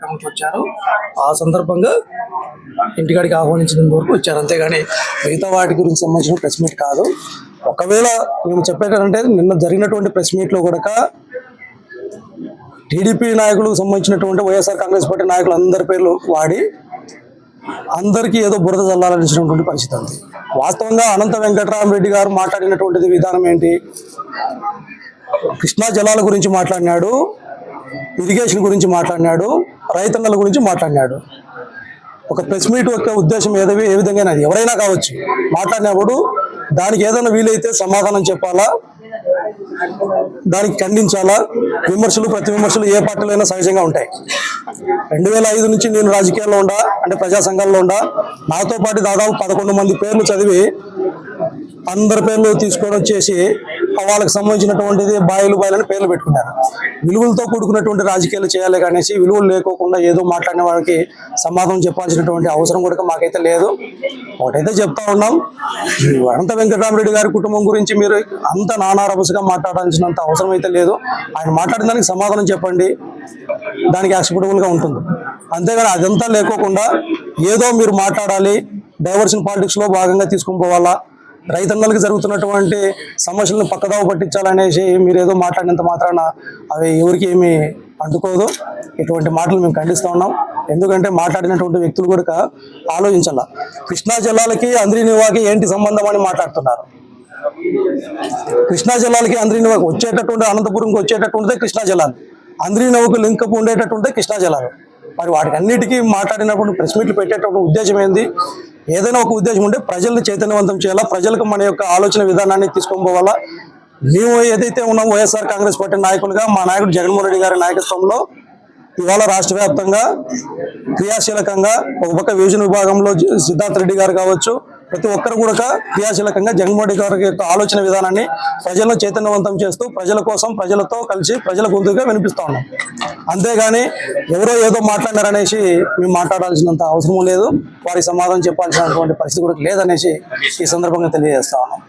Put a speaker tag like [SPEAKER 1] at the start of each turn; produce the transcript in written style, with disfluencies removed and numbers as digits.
[SPEAKER 1] కార్యక్రమంకి వచ్చారు. ఆ సందర్భంగా ఇంటికాడికి ఆహ్వానించినంత వరకు వచ్చారు, అంతేగాని మిగతా వాటి గురించి సంబంధించిన ప్రెస్ మీట్ కాదు. ఒకవేళ మేము చెప్పేటంటే నిన్న జరిగినటువంటి ప్రెస్ మీట్లో కూడా టీడీపీ నాయకులకు సంబంధించినటువంటి వైఎస్ఆర్ కాంగ్రెస్ పార్టీ నాయకులు అందరి పేర్లు వాడి అందరికీ ఏదో బురద చల్లాలనిచ్చినటువంటి పరిస్థితి ఉంది. వాస్తవంగా అనంత వెంకటరామరెడ్డి గారు మాట్లాడినటువంటిది విధానం ఏంటి? కృష్ణా జలాల గురించి మాట్లాడినాడు, ఇరిగేషన్ గురించి మాట్లాడినాడు, రైతన్నల గురించి మాట్లాడినాడు. ఒక ప్రెస్ మీట్ యొక్క ఉద్దేశం ఏ విధంగా ఎవరైనా కావచ్చు, మాట్లాడినప్పుడు దానికి ఏదైనా వీలైతే సమాధానం చెప్పాలా, దానికి ఖండించాలా. విమర్శలు ప్రతి విమర్శలు ఏ పార్టీలో అయినా సహజంగా ఉంటాయి. 2005 నుంచి నేను రాజకీయాల్లో ఉండా, అంటే ప్రజా సంఘాల్లో ఉండా. నాతో పాటు దాదాపు 11 మంది పేర్లు చదివి అందరి పేర్లు తీసుకొని వచ్చేసి వాళ్ళకి సంబంధించినటువంటిది బాయిలు అని పేర్లు పెట్టుకున్నారు. విలువలతో కూడుకున్నటువంటి రాజకీయాలు చేయాలి కానేసి విలువలు లేకోకుండా ఏదో మాట్లాడిన వాళ్ళకి సమాధానం చెప్పాల్సినటువంటి అవసరం కూడా మాకైతే లేదు. ఒకటైతే చెప్తా ఉన్నాం, అనంత వెంకటరామరెడ్డి గారి కుటుంబం గురించి మీరు అంత నానారభసగా మాట్లాడాల్సినంత అవసరం అయితే లేదు. ఆయన మాట్లాడిన దానికి సమాధానం చెప్పండి, దానికి యాక్సెప్టబుల్గా ఉంటుంది. అంతేగాని అదంతా లేకోకుండా ఏదో మీరు మాట్లాడాలి, డైవర్షన్ పాలిటిక్స్లో భాగంగా తీసుకుని పోవాలా, రైతన్నలకు జరుగుతున్నటువంటి సమస్యలను పక్కదావ పట్టించాలనేసి మీరు ఏదో మాట్లాడినంత మాత్రాన అవి ఎవరికి ఏమీ అంటుకోదు. ఇటువంటి మాటలు మేము ఖండిస్తూ ఉన్నాం. ఎందుకంటే మాట్లాడినటువంటి వ్యక్తులు కూడా ఆలోచించాల. కృష్ణా జిల్లాలకి అంద్రీనివాకి ఏంటి సంబంధం అని మాట్లాడుతున్నారు. కృష్ణా జిల్లాలకి అంద్రీనివాకి వచ్చేటటువంటి అనంతపురంకి వచ్చేటటువంటిదే కృష్ణా జిల్లాలు, అంద్రీనివాకు లింకప్ ఉండేటటువంటి కృష్ణా జిల్లాలు. మరి వాటికి అన్నిటికీ మాట్లాడినప్పుడు ప్రెస్ మీట్లు పెట్టేటప్పుడు ఉద్దేశం ఏంది? ఏదైనా ఒక ఉద్దేశం ఉంటే ప్రజల్ని చైతన్యవంతం చేయాలా, ప్రజలకు మన యొక్క ఆలోచన విధానాన్ని తీసుకొని పోవాలా. మేము ఏదైతే ఉన్నామో వైఎస్ఆర్ కాంగ్రెస్ పార్టీ నాయకులుగా మా నాయకుడు జగన్మోహన్ రెడ్డి గారి నాయకత్వంలో ఇవాళ రాష్ట్ర వ్యాప్తంగా క్రియాశీలకంగా ఒక పక్క విభజన విభాగంలో సిద్ధార్థ రెడ్డి గారు కావచ్చు, ప్రతి ఒక్కరు కూడా క్రియాశీలకంగా జగన్మోహన్ రెడ్డి గారి యొక్క ఆలోచన విధానాన్ని ప్రజలను చైతన్యవంతం చేస్తూ ప్రజల కోసం ప్రజలతో కలిసి ప్రజల గొంతుగా వినిపిస్తూ ఉన్నాం. అంతేగాని ఎవరో ఏదో మాట్లాడారనేసి మేము మాట్లాడాల్సినంత అవసరం లేదు, వారికి సమాధానం చెప్పాల్సినటువంటి పరిస్థితి కూడా లేదనేసి ఈ సందర్భంగా తెలియజేస్తా ఉన్నాం.